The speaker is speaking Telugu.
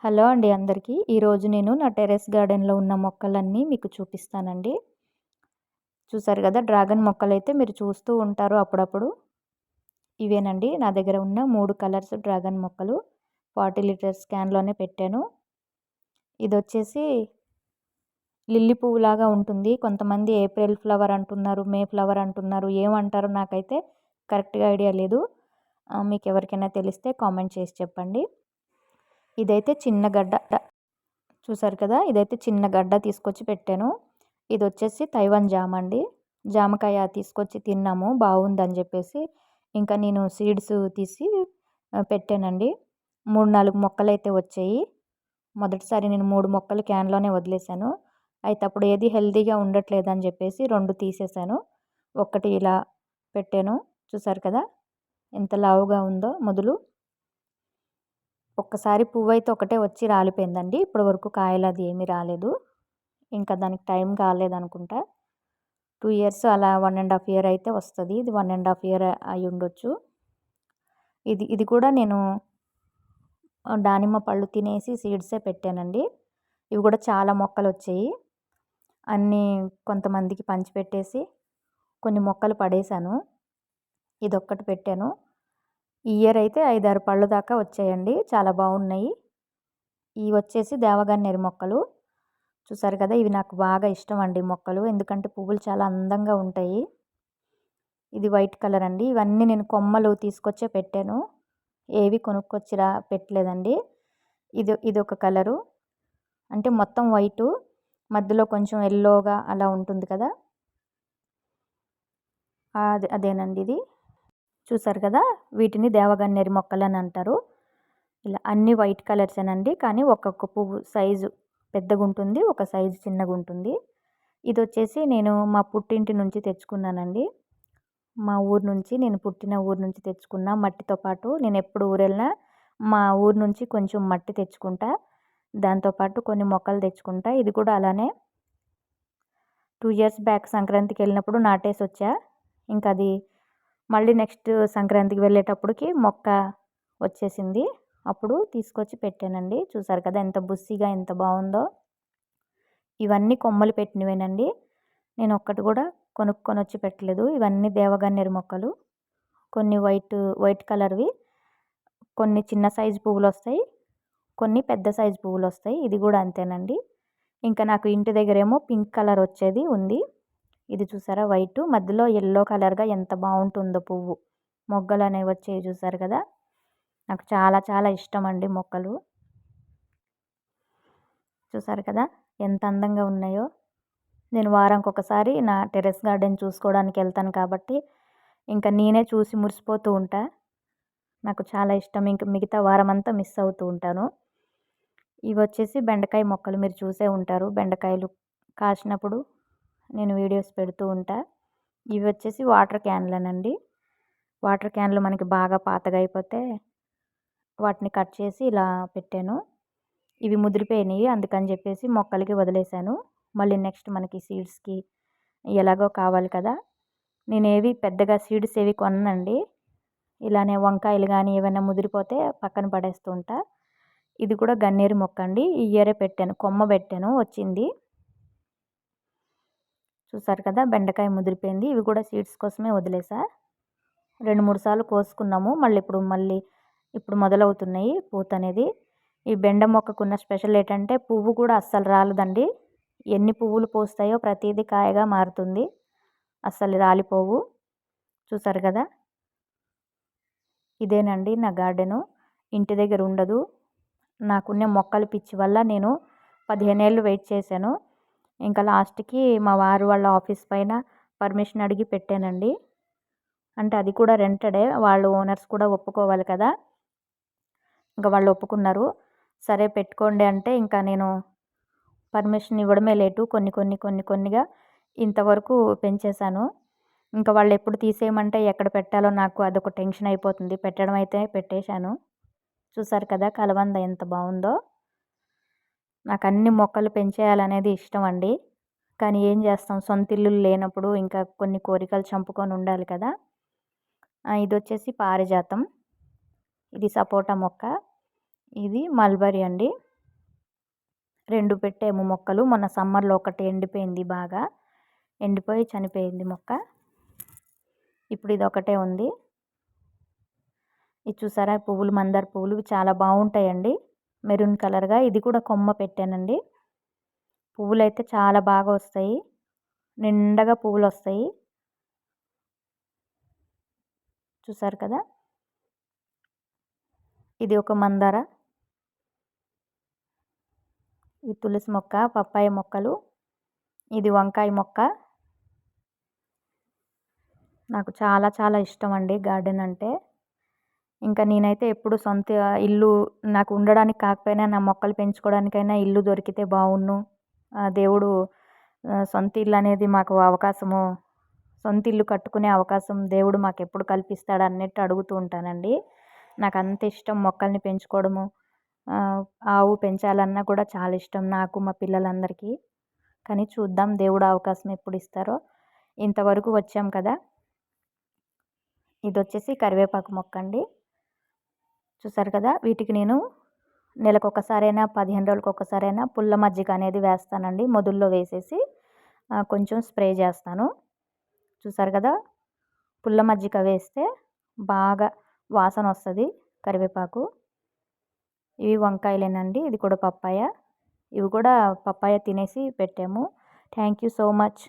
హలో అండి అందరికీ. ఈరోజు నేను నా టెర్రస్ గార్డెన్‌లో ఉన్న మొక్కలన్నీ మీకు చూపిస్తానండి. చూసారు గదా! డ్రాగన్ మొక్కలైతే మీరు చూస్తూ ఉంటారు అప్పుడప్పుడు. ఇవేనండి నా దగ్గర ఉన్న 3 కలర్స్ డ్రాగన్ మొక్కలు. 40 లీటర్స్ క్యాన్‌లోనే పెట్టాను. ఇదొచ్చేసి లిల్లీ పువ్వులాగా ఉంటుంది. కొంతమంది ఏప్రిల్ ఫ్లవర్ అంటున్నారు, మే ఫ్లవర్ అంటున్నారు. ఏమంటారో నాకైతే కరెక్ట్‌గా ఐడియా లేదు. మీకెవరికైనా తెలిస్తే కామెంట్ చేసి చెప్పండి. ఇదైతే చిన్న గడ్డ. చూసారు కదా! ఇదైతే చిన్న గడ్డ తీసుకొచ్చి పెట్టాను. ఇదొచ్చేసి తైవాన్ జామ అండి. జామకాయ తీసుకొచ్చి తిన్నాము బావుందని జెప్పేసి, ఇంకా నేను సీడ్స్ తీసి పెట్టానండి. 3, 4 మొక్కలైతే వచ్చాయి. మొదటిసారి నేను 3 మొక్కలు క్యాన్‌లోనే వదిలేసాను. అయితే అప్పుడు ఏది హెల్తీగా ఉండట్లేదని జెప్పేసి 2 తీసేసాను. ఒక్కటి ఇలా పెట్టాను. చూసారు కదా! ఎంత లావుగా ఉందో మొదలు. ఒక్కసారి పువ్వయితే ఒకటే వచ్చి రాలిపోయిందండి. ఇప్పటి వరకు కాయలు అది ఏమీ రాలేదు. ఇంకా దానికి టైం కాలేదనుకుంటా. 2 ఇయర్స్ అలా 1 ½ ఇయర్ అయితే వస్తది. ఇది 1 ½ ఇయర్ అయ్యుండొచ్చు. ఇది కూడా నేను దానిమ్మ పళ్ళు తినేసి సీడ్సే పెట్టానండి. ఇవి కూడా చాలా మొక్కలొచ్చాయి. అన్నీ కొంతమందికి పంచిపెట్టేసి కొన్ని మొక్కలు పడేశాను. ఇదొక్కటి పెట్టాను. ఈ ఇయర్ అయితే 5, 6 పళ్ళు దాకా వచ్చాయండి. చాలా బాగున్నాయి. ఇవి వచ్చేసి దేవగన్నేరు మొక్కలు. చూసారు కదా! ఇవి నాకు బాగా ఇష్టం అండి మొక్కలు. ఎందుకంటే పువ్వులు చాలా అందంగా ఉంటాయి. ఇది వైట్ కలర్ అండి. ఇవన్నీ నేను కొమ్మలు తీసుకొచ్చే పెట్టాను. ఏవి కొనుక్కొచ్చి పెట్టలేదండి. ఇదొక కలరు. అంటే మొత్తం వైటు, మధ్యలో కొంచెం యెల్లోగా అలా ఉంటుంది కదా! అదేనండి ఇది. చూసారు కదా! వీటిని దేవగన్నేరు మొక్కలని అంటారు. ఇలా అన్ని వైట్ కలర్సేనండి. కానీ ఒక్కొక్క పువ్వు సైజు పెద్దగుంటుంది. ఒక సైజు చిన్నగుంటుంది. ఇదొచ్చేసి నేను మా పుట్టింటి నుంచి తెచ్చుకున్నానండి. మా ఊరు నుంచి, నేను పుట్టిన ఊరు నుంచి తెచ్చుకున్న మట్టితో పాటు నేనెప్పుడు ఊరెళ్ళినా మా ఊరు నుంచి కొంచెం మట్టి తెచ్చుకుంటా. దాంతో పాటు కొన్ని మొక్కలు తెచ్చుకుంటా. ఇది కూడా అలానే 2 ఇయర్స్ బ్యాక్ సంక్రాంతికెళ్ళినప్పుడు నాటేసొచ్చా. ఇంకది మళ్ళీ నెక్స్ట్ సంక్రాంతికి వెళ్ళేటప్పటికి మొక్క వచ్చేసింది. అప్పుడు తీసుకొచ్చి పెట్టానండి. చూసారు కదా! ఎంత బుస్సిగా ఎంత బావుందో. ఇవన్నీ కొమ్మలు పెట్టినవేనండి. నేను ఒక్కటి కూడా కొనుక్కొనొచ్చి పెట్టలేదు. ఇవన్నీ దేవగన్నేరు మొక్కలు. కొన్ని వైట్ కలర్‌వి, కొన్ని చిన్న సైజు పువ్వులొస్తాయి. కొన్ని పెద్ద సైజు పువ్వులొస్తాయి. ఇది కూడా అంతేనండి. ఇంకా నాకు ఇంటి దగ్గరేమో పింక్ కలర్ వచ్చేది ఉంది. ఇది చూసారా వైటు, మధ్యలో యెల్లో కలర్‌గా ఎంత బావుంటుందో పువ్వు. మొగ్గలనేవి వచ్చేవి చూసారు కదా! నాకు చాలా చాలా ఇష్టమండి మొక్కలు. చూసారు కదా! ఎంత అందంగా ఉన్నాయో. నేను వారానికొకసారి నా టెర్రస్ గార్డెన్ చూసుకోవడానికి వెళ్తాను కాబట్టి, ఇంకా నేనే చూసి మురిసిపోతూ ఉంటా. నాకు చాలా ఇష్టం. ఇంక మిగతా వారమంతా మిస్ అవుతూ ఉంటాను. ఇవొచ్చేసి బెండకాయ మొక్కలు మీరు చూసే ఉంటారు. బెండకాయలు కాసినప్పుడు నేను వీడియోస్ పెడుతూ ఉంటా. ఇవి వచ్చేసి వాటర్ క్యాన్‌లేనండి. వాటర్ క్యాన్‌లు మనకి బాగా పాతగా అయిపోతే వాటిని కట్ చేసి ఇలా పెట్టాను. ఇవి ముదిరిపోయినాయి. అందుకని చెప్పేసి మొక్కలకి వదిలేసాను. మళ్ళీ నెక్స్ట్ మనకి సీడ్స్‌కి ఎలాగో కావాలి కదా! నేనేవి పెద్దగా సీడ్స్ ఏవి కొననండి. ఇలానే వంకాయలు గానీ ఏవైనా ముదిరిపోతే పక్కన పడేస్తూ ఉంటా. ఇది కూడా గన్నేరు మొక్క అండి. ఈ ఇయరే పెట్టాను. కొమ్మ పెట్టాను వచ్చింది. చూసారు కదా! బెండకాయ ముదిరిపోయింది. ఇవి కూడా సీడ్స్ కోసమే వదిలేసా. 2, 3 సార్లు కోసుకున్నాము. ఇప్పుడు మొదలవుతున్నాయి పూతనేది. ఈ బెండ మొక్కకున్న స్పెషల్ ఏంటంటే పువ్వు కూడా అస్సలు రాలదండి. ఎన్ని పువ్వులు పూస్తాయో ప్రతీది కాయగా మారుతుంది. అస్సలు రాలిపోవు. చూసారు కదా! ఇదేనండి నా గార్డెను. ఇంటి దగ్గర ఉండదు. నాకున్న మొక్కల పిచ్చి వల్ల నేను 15 ఏళ్ళు వెయిట్ చేశాను. ఇంకా లాస్ట్‌కి మా వారు వాళ్ళ ఆఫీస్ పైన పర్మిషన్ అడిగి పెట్టానండి. అంటే అది కూడా రెంటెడే. వాళ్ళు ఓనర్స్ కూడా ఒప్పుకోవాలి కదా! ఇంక వాళ్ళు ఒప్పుకున్నారు. సరే పెట్టుకోండి అంటే ఇంకా నేను పర్మిషన్ ఇవ్వడమే లేటు. కొన్నిగా ఇంతవరకు పెంచేశాను. ఇంకా వాళ్ళు ఎప్పుడు తీసేయమంటే ఎక్కడ పెట్టాలో నాకు అదొక టెన్షన్ అయిపోతుంది. పెట్టడం అయితే పెట్టేశాను. చూసారు కదా! కలబంద ఎంత బావుందో. నాకు అన్ని మొక్కలు పెంచేయాలనేది ఇష్టం అండి. కానీ ఏం చేస్తాం, సొంత ఇల్లులు లేనప్పుడు ఇంకా కొన్ని కోరికలు చంపుకొని ఉండాలి కదా! ఇదొచ్చేసి పారిజాతం. ఇది సపోటా మొక్క. ఇది మల్బరీ అండి. 2 పెట్టాము మొక్కలు. మొన్న సమ్మర్‌లో ఒకటి ఎండిపోయింది బాగా. ఎండిపోయి చనిపోయింది మొక్క. ఇప్పుడు ఇదొకటే ఉంది. ఇది చూసారా పువ్వులు, మందార పువ్వులు చాలా బాగుంటాయండి. మెరూన్ కలర్‌గా. ఇది కూడా కొమ్మ పెట్టానండి. పువ్వులైతే చాలా బాగా వస్తాయి. నిండగా పువ్వులొస్తాయి. చూసారు కదా! ఇది ఒక మందార. ఇది తులసి మొక్క, పప్పాయ మొక్కలు. ఇది వంకాయ మొక్క. నాకు చాలా చాలా ఇష్టమండి గార్డెన్ అంటే. ఇంకా నేనైతే ఎప్పుడు సొంత ఇల్లు నాకు ఉండడానికి కాకపోయినా నా మొక్కలు పెంచుకోవడానికైనా ఇల్లు దొరికితే బావున్ను. దేవుడు సొంత ఇల్లు అనేది మాకు అవకాశము సొంత ఇల్లు కట్టుకునే అవకాశం దేవుడు మాకెప్పుడు కల్పిస్తాడన్నట్టు అడుగుతూ ఉంటానండి. నాకంత ఇష్టం మొక్కల్ని పెంచుకోవడము. ఆవు పెంచాలన్నా కూడా చాలా ఇష్టం నాకు, మా పిల్లలందరికీ. కానీ చూద్దాం దేవుడు అవకాశం ఎప్పుడిస్తారో. ఇంతవరకు వచ్చాం కదా! ఇదొచ్చేసి కరివేపాకు మొక్కండి. చూసారు కదా! వీటికి నేను నెలకొకసారైనా, 15 రోజులకొకసారైనా పుల్ల మజ్జిగ అనేది వేస్తానండి. మొదుల్లో వేసేసి కొంచెం స్ప్రే చేస్తాను. చూసారు కదా! పుల్ల మజ్జిగ వేస్తే బాగా వాసనొస్తది కరివేపాకు. ఇవి వంకాయలేనండి. ఇది కూడా పప్పాయ. ఇవి కూడా పప్పాయ తినేసి పెట్టాము. Thank you so much.